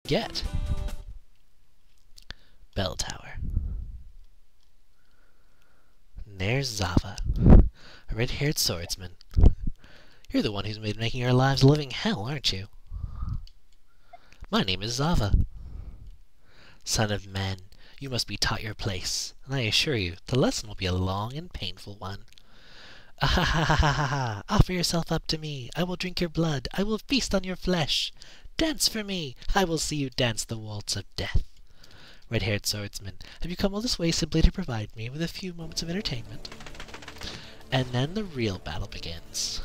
get. Bell tower. And there's Zava, a red-haired swordsman. You're the one who's made making our lives a living hell, aren't you? My name is Zava. Son of man, you must be taught your place, and I assure you, the lesson will be a long and painful one. Ah-ha-ha-ha-ha-ha! Offer yourself up to me. I will drink your blood. I will feast on your flesh. Dance for me. I will see you dance the waltz of death. Red-haired swordsman, have you come all this way simply to provide me with a few moments of entertainment? And then the real battle begins.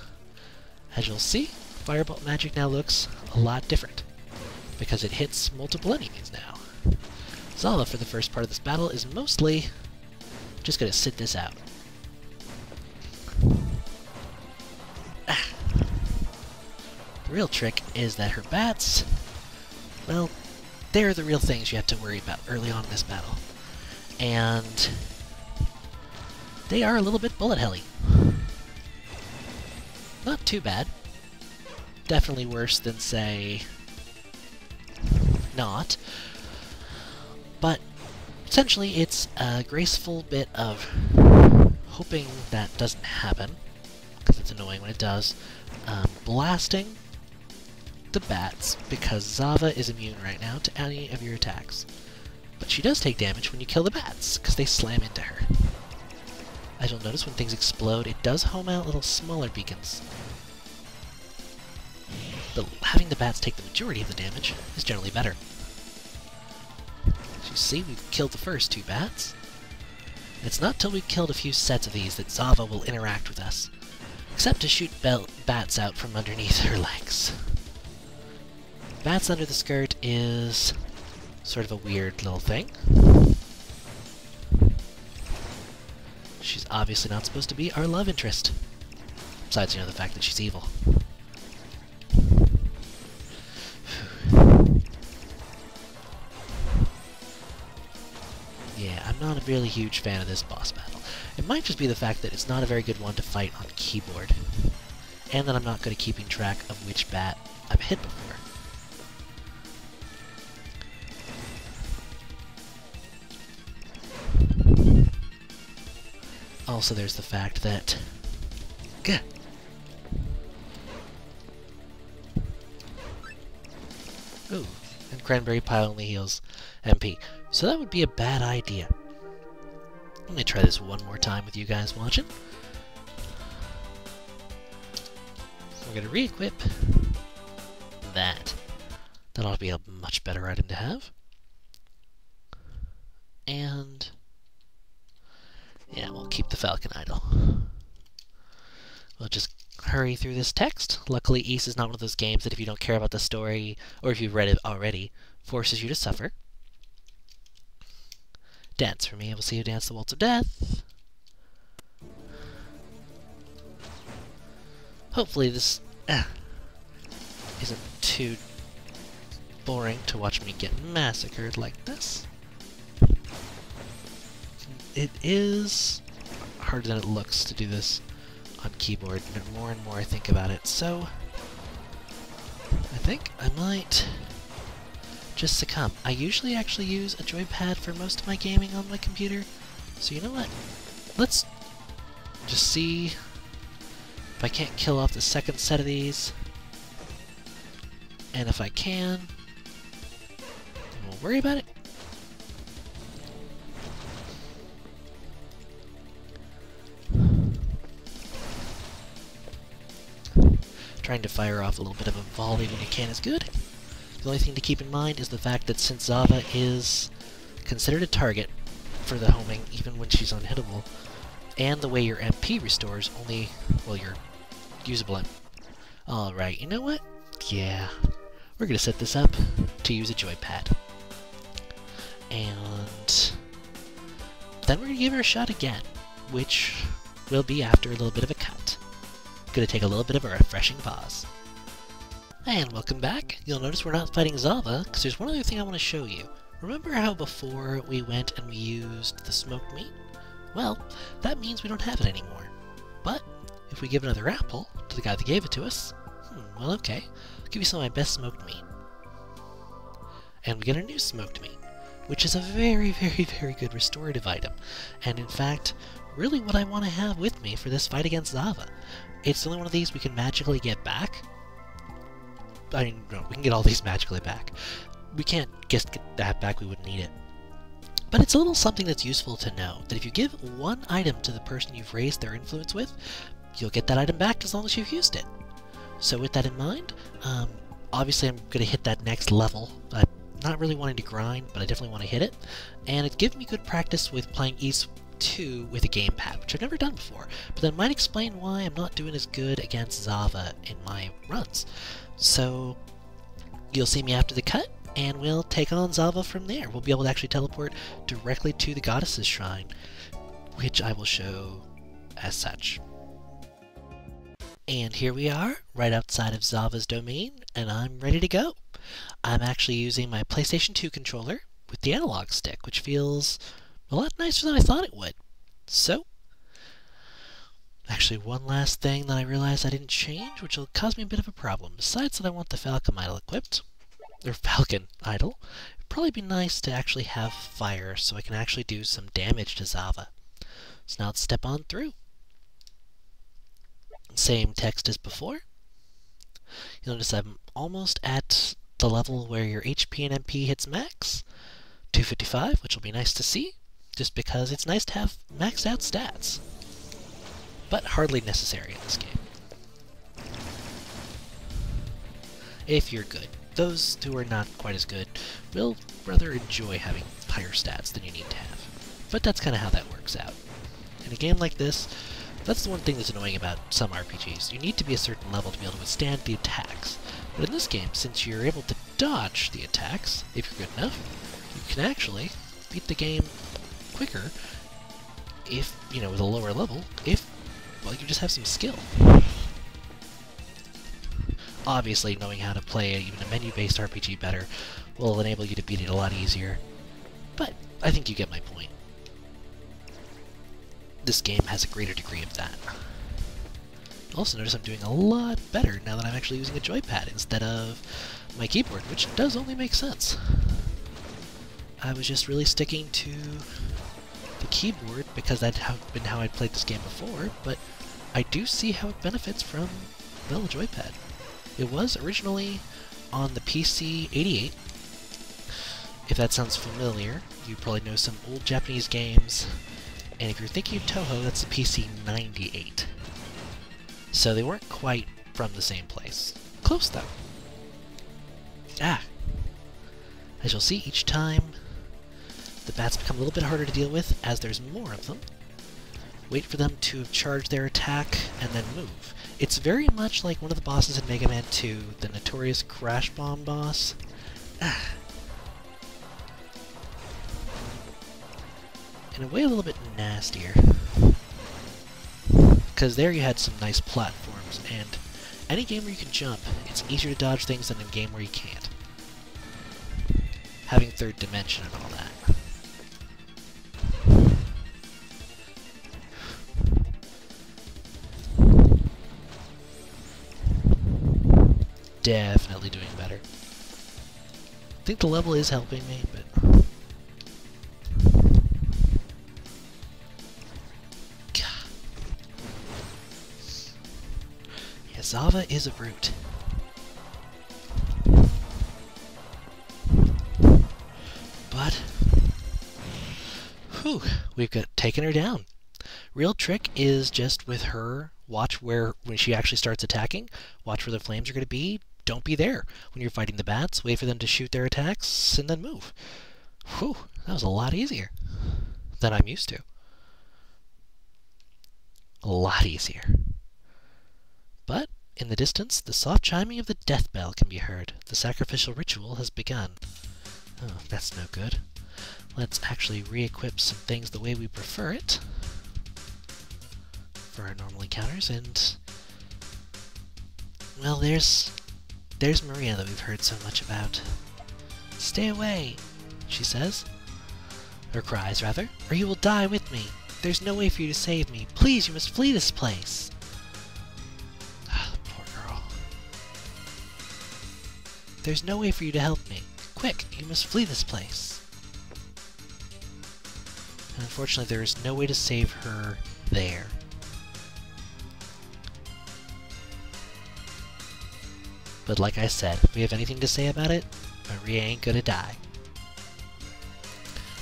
As you'll see, firebolt magic now looks a lot different, because it hits multiple enemies now. Zava, for the first part of this battle, is mostly just going to sit this out. The real trick is that her bats, well, they're the real things you have to worry about early on in this battle. And they are a little bit bullet helly. Not too bad. Definitely worse than, say, not. But essentially it's a graceful bit of hoping that doesn't happen, because it's annoying when it does. Blasting the bats, because Zava is immune right now to any of your attacks. But she does take damage when you kill the bats, because they slam into her. As you'll notice, when things explode, it does home out little smaller beacons. But having the bats take the majority of the damage is generally better. As you see, we've killed the first two bats. It's not till we've killed a few sets of these that Zava will interact with us, except to shoot bats out from underneath her legs. Bats under the skirt is sort of a weird little thing. She's obviously not supposed to be our love interest. Besides, the fact that she's evil. Yeah, I'm not a really huge fan of this boss battle. It might just be the fact that it's not a very good one to fight on keyboard, and that I'm not good at keeping track of which bat I've hit before. Also, there's the fact that... Gah! Ooh, and cranberry pie only heals MP. So that would be a bad idea. Let me try this one more time with you guys watching. We're going to re-equip that. That ought to be a much better item to have. And... yeah, we'll keep the falcon idle. We'll just hurry through this text. Luckily, Ys is not one of those games that if you don't care about the story, or if you've read it already, forces you to suffer. Dance for me, I will see you dance the waltz of death. Hopefully this isn't too boring to watch me get massacred like this. It is harder than it looks to do this on keyboard, and more I think about it, so I think I might just succumb. I usually actually use a joypad for most of my gaming on my computer, so you know what? Let's just see if I can't kill off the second set of these, and if I can, then we'll worry about it. Trying to fire off a little bit of a volley when you can is good. The only thing to keep in mind is the fact that since Zava is considered a target for the homing, even when she's unhittable, and the way your MP restores only, well, your usable MP. Alright, you know what? Yeah, we're going to set this up to use a joypad. And then we're going to give her a shot again, which will be after a little bit of a cut. Gonna take a little bit of a refreshing pause. And welcome back. You'll notice we're not fighting Zava, because there's one other thing I want to show you. Remember how before we went and we used the smoked meat? Well, that means we don't have it anymore. But if we give another apple to the guy that gave it to us, well, okay, I'll give you some of my best smoked meat. and we get a new smoked meat, which is a very, very, very good restorative item, and in fact, really what I want to have with me for this fight against Zava. It's the only one of these we can magically get back. I mean, no, we can get all these magically back. We can't just get that back, we wouldn't need it. But it's a little something that's useful to know, that if you give one item to the person you've raised their influence with, you'll get that item back as long as you've used it. So with that in mind, obviously I'm going to hit that next level. I'm not really wanting to grind, but I definitely want to hit it. And it gives me good practice with playing East 2 with a gamepad, which I've never done before. But that might explain why I'm not doing as good against Zava in my runs. So you'll see me after the cut, and we'll take on Zava from there. We'll be able to actually teleport directly to the goddess's shrine, which I will show as such. And here we are, right outside of Zava's domain, and I'm ready to go. I'm actually using my PlayStation 2 controller with the analog stick, which feels a lot nicer than I thought it would. So, actually one last thing that I realized I didn't change, which will cause me a bit of a problem. Besides that I want the falcon idol equipped, or falcon idol, it'd probably be nice to actually have fire so I can actually do some damage to Zava. So now let's step on through. Same text as before. You'll notice I'm almost at the level where your HP and MP hits max, 255, which will be nice to see, just because it's nice to have maxed out stats, but hardly necessary in this game. If you're good. Those who are not quite as good will rather enjoy having higher stats than you need to have. But that's kind of how that works out. In a game like this, that's the one thing that's annoying about some RPGs. You need to be a certain level to be able to withstand the attacks. But in this game, since you're able to dodge the attacks, if you're good enough, you can actually beat the game quicker if, you know, with a lower level, if, well, you just have some skill. Obviously, knowing how to play even a menu-based RPG better will enable you to beat it a lot easier. But I think you get my point. This game has a greater degree of that. Also notice I'm doing a lot better now that I'm actually using a joypad instead of my keyboard, which does only make sense. I was just really sticking to the keyboard because that had been how I'd played this game before, but I do see how it benefits from, well, a joypad. It was originally on the PC 88. If that sounds familiar, you probably know some old Japanese games. And if you're thinking of Toho, that's the PC 98. So they weren't quite from the same place. Close, though. Ah! As you'll see, each time the bats become a little bit harder to deal with as there's more of them. Wait for them to charge their attack, and then move. It's very much like one of the bosses in Mega Man 2, the notorious Crash Bomb boss. Ah. In a way, a little bit nastier. Because there you had some nice platforms, and any game where you can jump, it's easier to dodge things than in a game where you can't. Having third dimension and all that. Definitely doing better. I think the level is helping me, but... yeah, Zava is a brute. But... whew, we've got taken her down. Real trick is just with her, watch where, when she actually starts attacking, watch where the flames are going to be. Don't be there when you're fighting the bats. Wait for them to shoot their attacks, and then move. Whew, that was a lot easier than I'm used to. A lot easier. But, in the distance, the soft chiming of the death bell can be heard. The sacrificial ritual has begun. Oh, that's no good. Let's actually re-equip some things the way we prefer it for our normal encounters, and... well, there's Maria that we've heard so much about. Stay away, she says. Or cries, rather. Or you will die with me. There's no way for you to save me. Please, you must flee this place. Ah, poor girl. There's no way for you to help me. Quick, you must flee this place. And unfortunately, there is no way to save her there. But like I said, if we have anything to say about it, Maria ain't gonna die.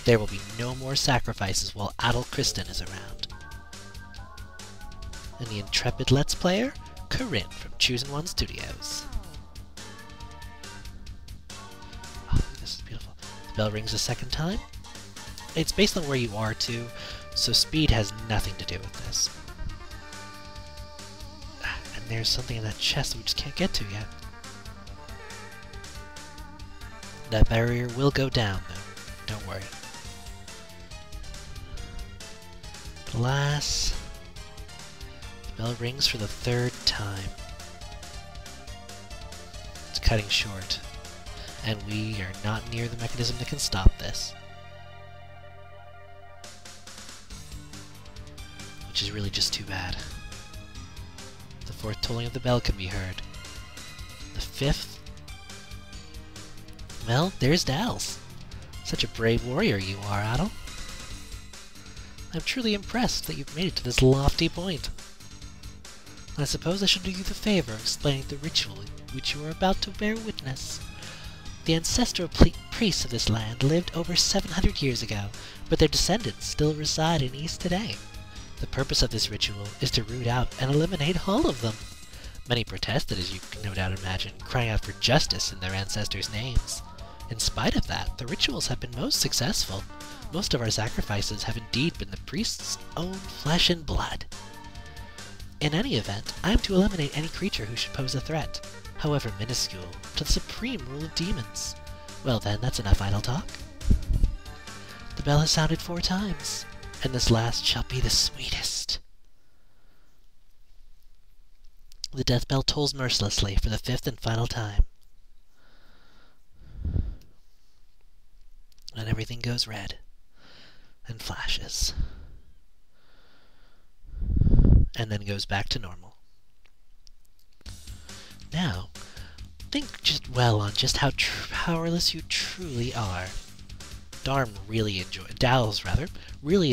There will be no more sacrifices while Adel Kristen is around. And the intrepid Let's Player, Corinne from Chosen One Studios. Oh, this is beautiful. The bell rings a second time. It's based on where you are too, so speed has nothing to do with this. And there's something in that chest that we just can't get to yet. That barrier will go down, though. Don't worry. Alas, the bell rings for the third time. It's cutting short, and we are not near the mechanism that can stop this. Which is really just too bad. The fourth tolling of the bell can be heard. The fifth. Well, there's Dals. Such a brave warrior you are, Adel. I'm truly impressed that you've made it to this lofty point. I suppose I should do you the favor of explaining the ritual which you are about to bear witness. The ancestral priests of this land lived over 700 years ago, but their descendants still reside in East today. The purpose of this ritual is to root out and eliminate all of them. Many protested, as you can no doubt imagine, crying out for justice in their ancestors' names. In spite of that, the rituals have been most successful. Most of our sacrifices have indeed been the priest's own flesh and blood. In any event, I am to eliminate any creature who should pose a threat, however minuscule, to the supreme rule of demons. Well then, that's enough idle talk. The bell has sounded 4 times, and this last shall be the sweetest. The death bell tolls mercilessly for the 5th and final time. And everything goes red, and flashes, and then goes back to normal. Now, think just well on just how powerless you truly are. Dals really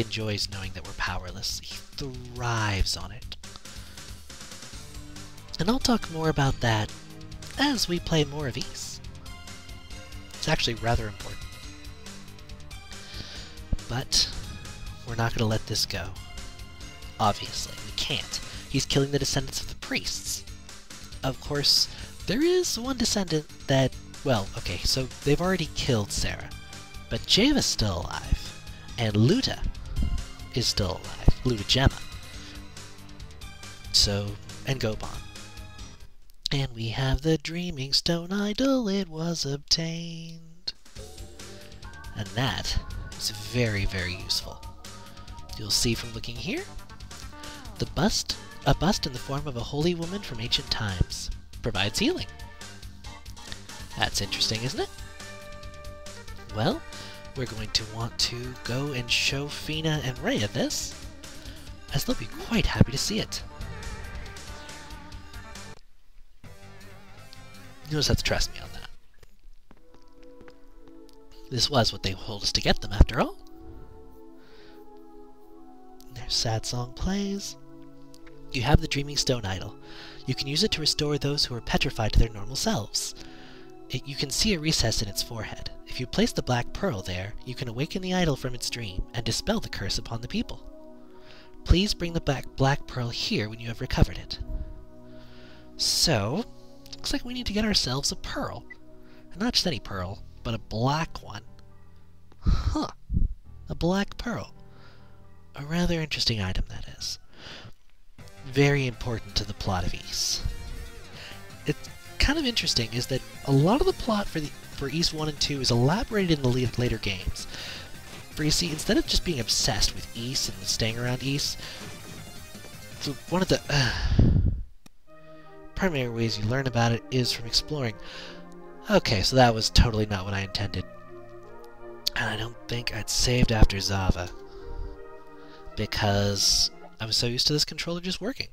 enjoys knowing that we're powerless. He thrives on it. And I'll talk more about that as we play more of Ys. It's actually rather important. But we're not going to let this go. Obviously, we can't. He's killing the descendants of the priests. Of course, there is one descendant that, well, okay, so they've already killed Sarah. But Java's still alive. And Luta is still alive. Luta Gemma. So, and Goban. And we have the Dreaming Stone Idol, it was obtained. And that is very, very useful. You'll see from looking here, a bust in the form of a holy woman from ancient times provides healing. That's interesting, isn't it? Well, we're going to want to go and show Fina and Rhea this, as they'll be quite happy to see it. You'll just have to trust me on that. This was what they told us to get them, after all. Their sad song plays. You have the Dreaming Stone Idol. You can use it to restore those who are petrified to their normal selves. You can see a recess in its forehead. If you place the black pearl there, you can awaken the idol from its dream and dispel the curse upon the people. Please bring the black pearl here when you have recovered it. So, looks like we need to get ourselves a pearl. And not just any pearl, but a black one. Huh. A black pearl. A rather interesting item, that is. Very important to the plot of Ys. It's kind of interesting is that a lot of the plot for Ys 1 and 2 is elaborated in the later games. For you see, instead of just being obsessed with Ys and staying around Ys, one of the primary ways you learn about it is from exploring. Okay, so that was totally not what I intended. And I don't think I'd saved after Zava, because I was so used to this controller just working.